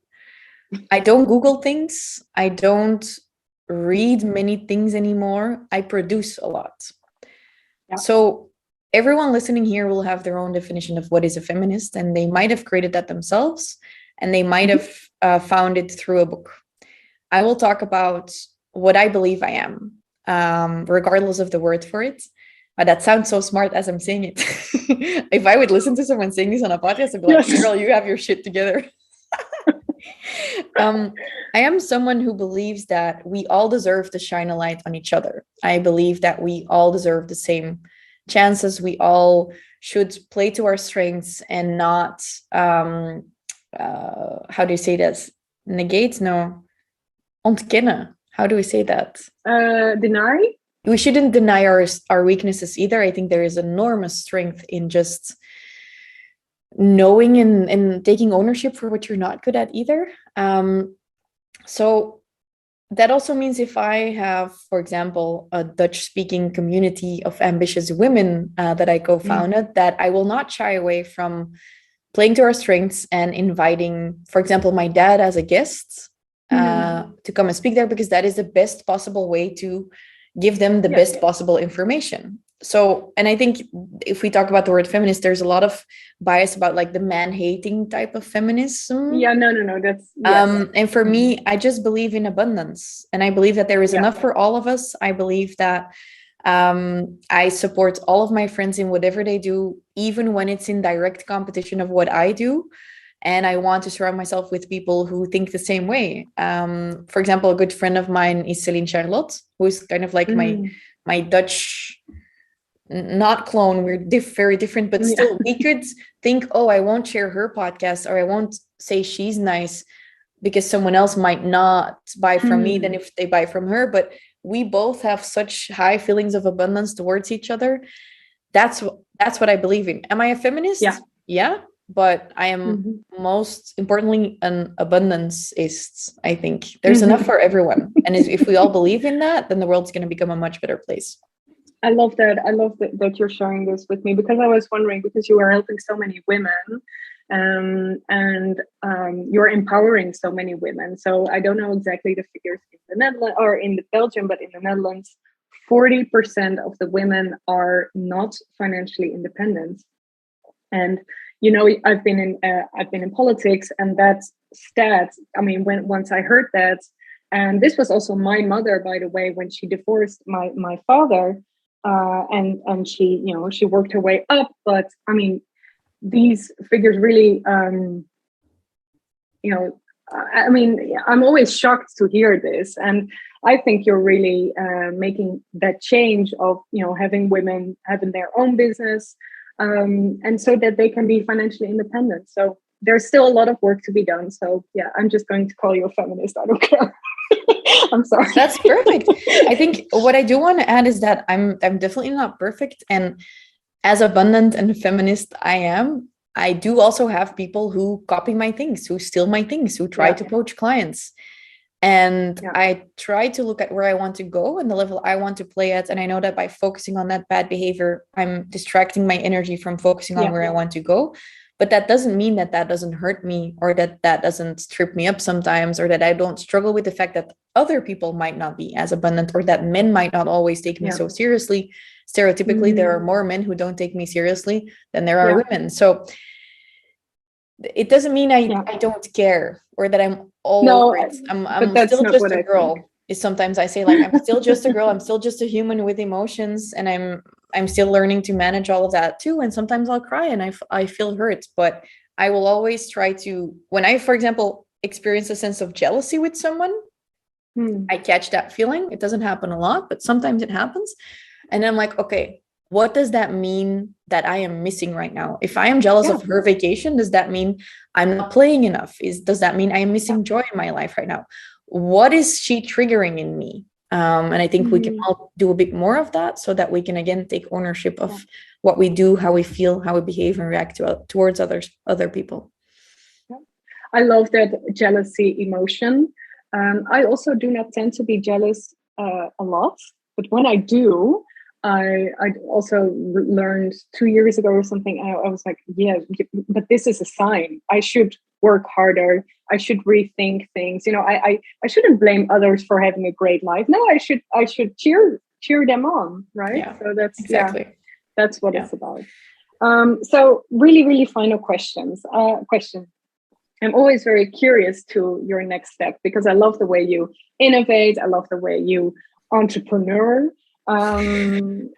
B: I don't Google things. I don't read many things anymore. I produce a lot. Yeah. So everyone listening here will have their own definition of what is a feminist, and they might have created that themselves, and they might have found it through a book. I will talk about what I believe I am, regardless of the word for it. That sounds so smart as I'm saying it. If I would listen to someone saying this on a podcast, I'd be like, girl, you have your shit together. I am someone who believes that we all deserve to shine a light on each other. I believe that we all deserve the same chances. We all should play to our strengths and not, how do you say that? Negate? No. Ontkennen. How do we say that?
C: Deny?
B: We shouldn't deny our weaknesses either. I think there is enormous strength in just knowing and taking ownership for what you're not good at either. So that also means if I have, for example, a Dutch-speaking community of ambitious women that I co-founded, that I will not shy away from playing to our strengths and inviting, for example, my dad as a guest to come and speak there, because that is the best possible way to give them the best possible information. So, and I think if we talk about the word feminist, there's a lot of bias about like the man-hating type of feminism.
C: Yeah, no. That's
B: and for me, I just believe in abundance, and I believe that there is enough for all of us. I believe that I support all of my friends in whatever they do, even when it's in direct competition of what I do. And I want to surround myself with people who think the same way. For example, a good friend of mine is Celine Charlotte, who is kind of like my Dutch, not clone. We're very different, but still we could think, oh, I won't share her podcast, or I won't say she's nice because someone else might not buy from me than if they buy from her. But we both have such high feelings of abundance towards each other. That's what I believe in. Am I a feminist? Yeah. But I am most importantly an abundanceist. I think there's enough for everyone. And if we all believe in that, then the world's going to become a much better place.
C: I love that. I love that you're sharing this with me, because I was wondering, because you are helping so many women and you're empowering so many women. So I don't know exactly the figures in the Netherlands or in Belgium, but in the Netherlands, 40% of the women are not financially independent. And I've been in politics, and that stat, I mean, once I heard that, and this was also my mother, by the way, when she divorced my father, and she, she worked her way up. But I mean, these figures really, I mean, I'm always shocked to hear this, and I think you're really making that change of having women having their own business, and so that they can be financially independent. So there's still a lot of work to be done. So yeah, I'm just going to call you a feminist. I don't care. I'm sorry.
B: That's perfect. I think what I do want to add is that I'm definitely not perfect, and as abundant and feminist I do also have people who copy my things, who steal my things, who try to poach clients. And I try to look at where I want to go and the level I want to play at. And I know that by focusing on that bad behavior, I'm distracting my energy from focusing on where I want to go. But that doesn't mean that doesn't hurt me, or that doesn't trip me up sometimes, or that I don't struggle with the fact that other people might not be as abundant, or that men might not always take me so seriously. Stereotypically, there are more men who don't take me seriously than there are women. So it doesn't mean I don't care, or that I'm all over it. I'm still just a girl. Is sometimes I say, like, I'm still just a girl. I'm still just a human with emotions, and I'm still learning to manage all of that too. And sometimes I'll cry and I feel hurt, but I will always try to, when I, for example, experience a sense of jealousy with someone, I catch that feeling. It doesn't happen a lot, but sometimes it happens. And I'm like, okay, what does that mean that I am missing right now? If I am jealous of her vacation, does that mean I'm not playing enough? Does that mean I am missing joy in my life right now? What is she triggering in me? And I think we can all do a bit more of that, so that we can again take ownership of what we do, how we feel, how we behave and react towards other people.
C: I love that jealousy emotion. I also do not tend to be jealous a lot, but when I do, I also learned 2 years ago or something. I was like, yeah, but this is a sign. I should work harder. I should rethink things. I shouldn't blame others for having a great life. No, I should cheer them on, right?
B: Yeah,
C: so that's
B: exactly.
C: That's what it's about. So really final question. I'm always very curious to your next step, because I love the way you innovate. I love the way you entrepreneur. And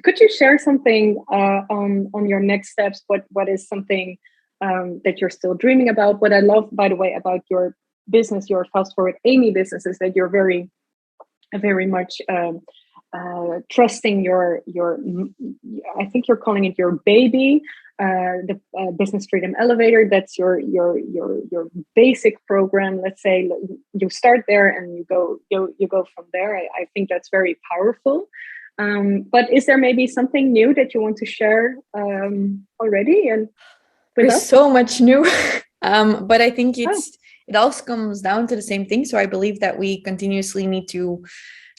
C: could you share something on your next steps? What is something that you're still dreaming about? What I love, by the way, about your business, your FastForwardAmy business, is that you're very much trusting your I think you're calling it your baby, the Business Freedom Elevator. That's your basic program. Let's say you start there and you go from there. I think that's very powerful. But is there maybe something new that you want to share already? And
B: there's so much new, but I think it all comes down to the same thing. So I believe that we continuously need to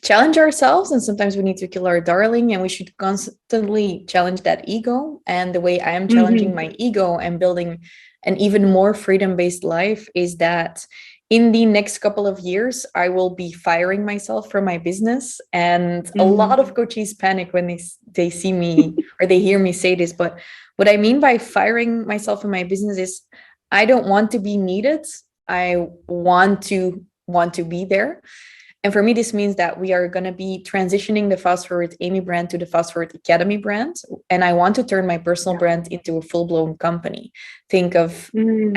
B: challenge ourselves, and sometimes we need to kill our darling, and we should constantly challenge that ego. And the way I am challenging my ego and building an even more freedom-based life is that in the next couple of years, I will be firing myself from my business. And a lot of coaches panic when they see me or they hear me say this. But what I mean by firing myself from my business is I don't want to be needed. I want to be there. And for me, this means that we are going to be transitioning the FastForwardAmy brand to the Fast Forward Academy brand. And I want to turn my personal brand into a full-blown company. Think of we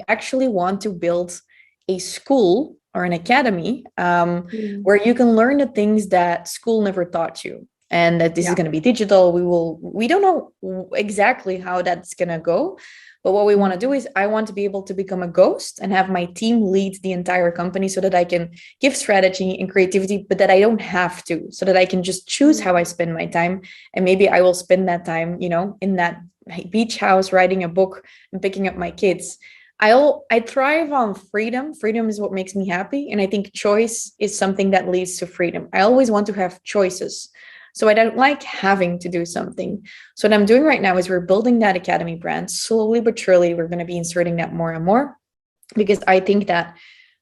B: actually want to build a school or an academy where you can learn the things that school never taught you. And that this is going to be digital. We don't know exactly how that's going to go. But what we want to do is I want to be able to become a ghost and have my team lead the entire company, so that I can give strategy and creativity, but that I don't have to, so that I can just choose how I spend my time. And maybe I will spend that time, in that beach house, writing a book and picking up my kids. I thrive on freedom. Freedom is what makes me happy. And I think choice is something that leads to freedom. I always want to have choices. So I don't like having to do something. So what I'm doing right now is we're building that academy brand. Slowly but surely, we're going to be inserting that more and more, because I think that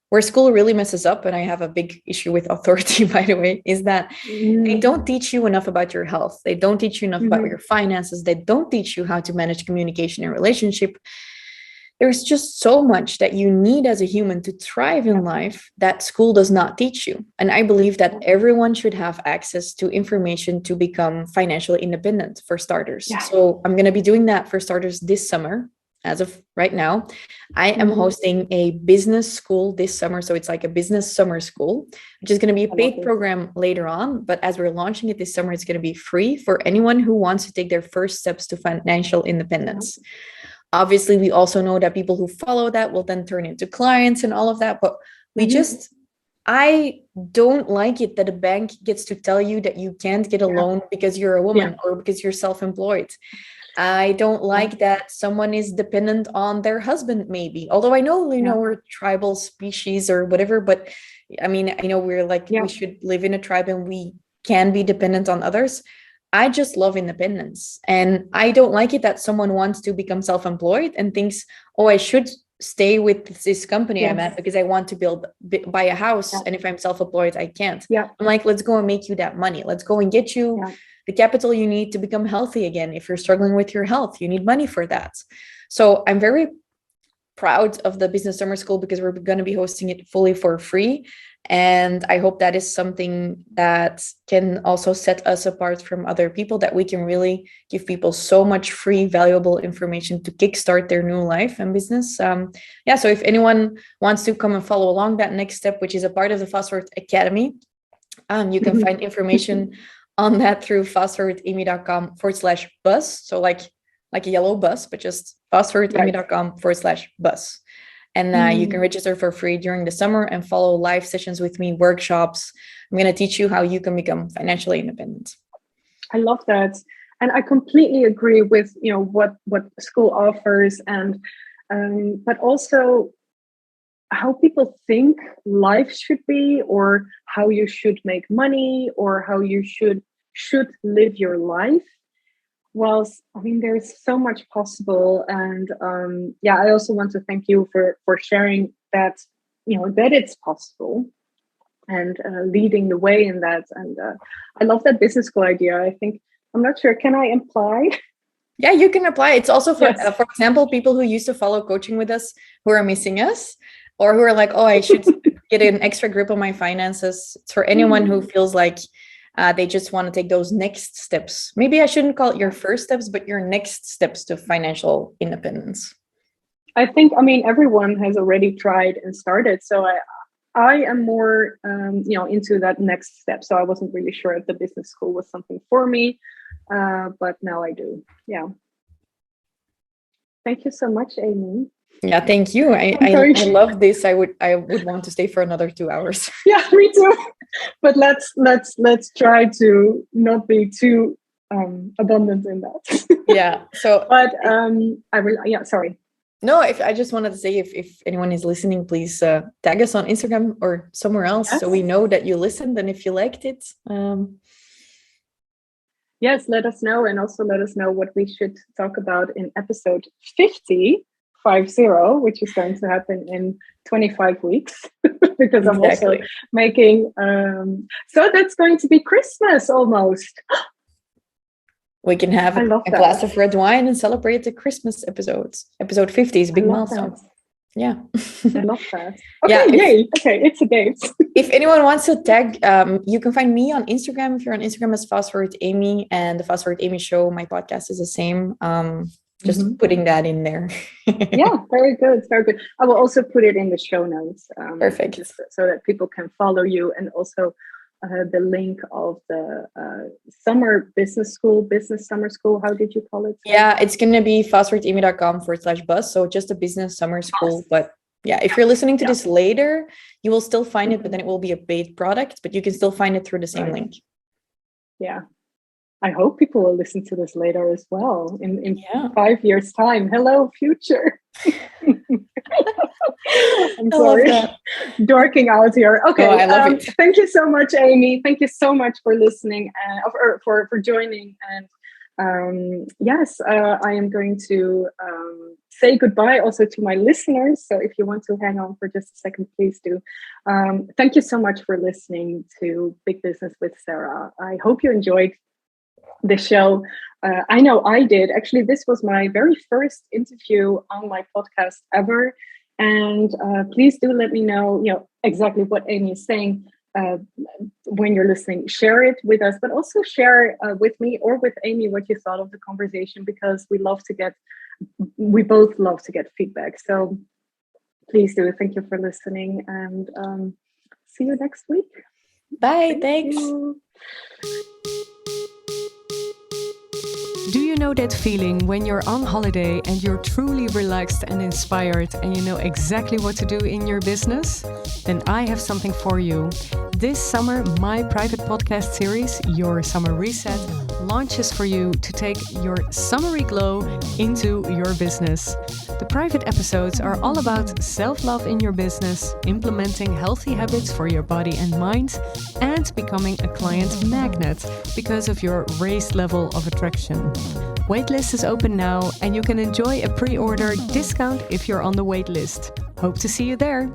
B: where school really messes up, and I have a big issue with authority, by the way, is that they don't teach you enough about your health. They don't teach you enough about your finances. They don't teach you how to manage communication and relationship. there's just so much that you need as a human to thrive in life that school does not teach you. And I believe that everyone should have access to information to become financially independent, for starters. So I'm going to be doing that for starters this summer. As of right now, I am hosting a business school this summer. So it's like a business summer school, which is going to be a paid program later on. But as we're launching it this summer, it's going to be free for anyone who wants to take their first steps to financial independence. Obviously, we also know that people who follow that will then turn into clients and all of that. But I don't like it that a bank gets to tell you that you can't get a loan because you're a woman or because you're self-employed. I don't like that someone is dependent on their husband, maybe. Although I know, we're tribal species or whatever, but I mean, I know we're like, we should live in a tribe and we can be dependent on others. I just love independence. And I don't like it that someone wants to become self-employed and thinks, oh, I should stay with this company I'm at because I want to buy a house. And if I'm self-employed, I can't. I'm like, let's go and make you that money. Let's go and get you the capital you need to become healthy again. If you're struggling with your health, you need money for that. So I'm very proud of the business summer school because we're going to be hosting it fully for free. And I hope that is something that can also set us apart from other people, that we can really give people so much free, valuable information to kickstart their new life and business. So if anyone wants to come and follow along that next step, which is a part of the Fast Forward Academy, you can find information on that through fastforwardamy.com/bus. So like a yellow bus, but just fastforwardamy.com/bus. And you can register for free during the summer and follow live sessions with me, workshops. I'm going to teach you how you can become financially independent.
C: I love that. And I completely agree with, what school offers, and but also how people think life should be, or how you should make money, or how you should live your life. Well, I mean, there's so much possible. And I also want to thank you for sharing that, that it's possible, and leading the way in that. And I love that business school idea. I think, I'm not sure, can I apply?
B: Yeah, you can apply. It's also for example, people who used to follow coaching with us who are missing us, or who are like, oh, I should get an extra grip on my finances. It's for anyone who feels like they just want to take those next steps. Maybe I shouldn't call it your first steps, but your next steps to financial independence.
C: I think, everyone has already tried and started. So I am more, into that next step. So I wasn't really sure if the business school was something for me, but now I do. Yeah. Thank you so much, Amy.
B: Yeah, thank you. I love this. I would want to stay for another 2 hours.
C: Yeah, me too. But let's try to not be too abundant in that.
B: Yeah. So,
C: but I will. Yeah. Sorry.
B: No, I just wanted to say, if anyone is listening, please tag us on Instagram or somewhere else, so we know that you listened, and if you liked it.
C: Yes, let us know, and also let us know what we should talk about in episode 50, which is going to happen in 25 weeks, because I'm also making. So that's going to be Christmas almost.
B: We can have a glass of red wine and celebrate the Christmas episodes. Episode 50 is a big milestone. Yeah.
C: I love that. Okay, yay. Okay, it's a date.
B: If anyone wants to tag, you can find me on Instagram. If you're on Instagram, as FastForwardAmy, and the FastForwardAmy Show, my podcast is the same. Just putting that in there.
C: Yeah, very good. Very good. I will also put it in the show notes.
B: Perfect.
C: So that people can follow you, and also the link of the summer business summer school. How did you call it?
B: Yeah, it's going to be fastforwardamy.com/bus. So just a business summer school. But yeah, if you're listening to this later, you will still find it, but then it will be a paid product, but you can still find it through the same link. Yeah.
C: I hope people will listen to this later as well in 5 years' time. Hello, future. I'm sorry, dorking out here. Okay,
B: I love it.
C: Thank you so much, Amy. Thank you so much for listening and for joining. And I am going to say goodbye also to my listeners. So if you want to hang on for just a second, please do. Thank you so much for listening to Big Business with Sarah. I hope you enjoyed the show. I know I did. Actually, this was my very first interview on my podcast ever. And please do let me know, exactly what Amy is saying when you're listening. Share it with us, but also share with me or with Amy what you thought of the conversation, because we both love to get feedback. So please do. Thank you for listening, and see you next week.
B: Bye. Thanks.
A: Do you know that feeling when you're on holiday and you're truly relaxed and inspired and you know exactly what to do in your business? Then I have something for you. This summer, my private podcast series, Your Summer Reset, launches for you to take your summery glow into your business. The private episodes are all about self-love in your business, implementing healthy habits for your body and mind, and becoming a client magnet because of your raised level of attraction. Waitlist is open now, and you can enjoy a pre-order discount if you're on the waitlist. Hope to see you there.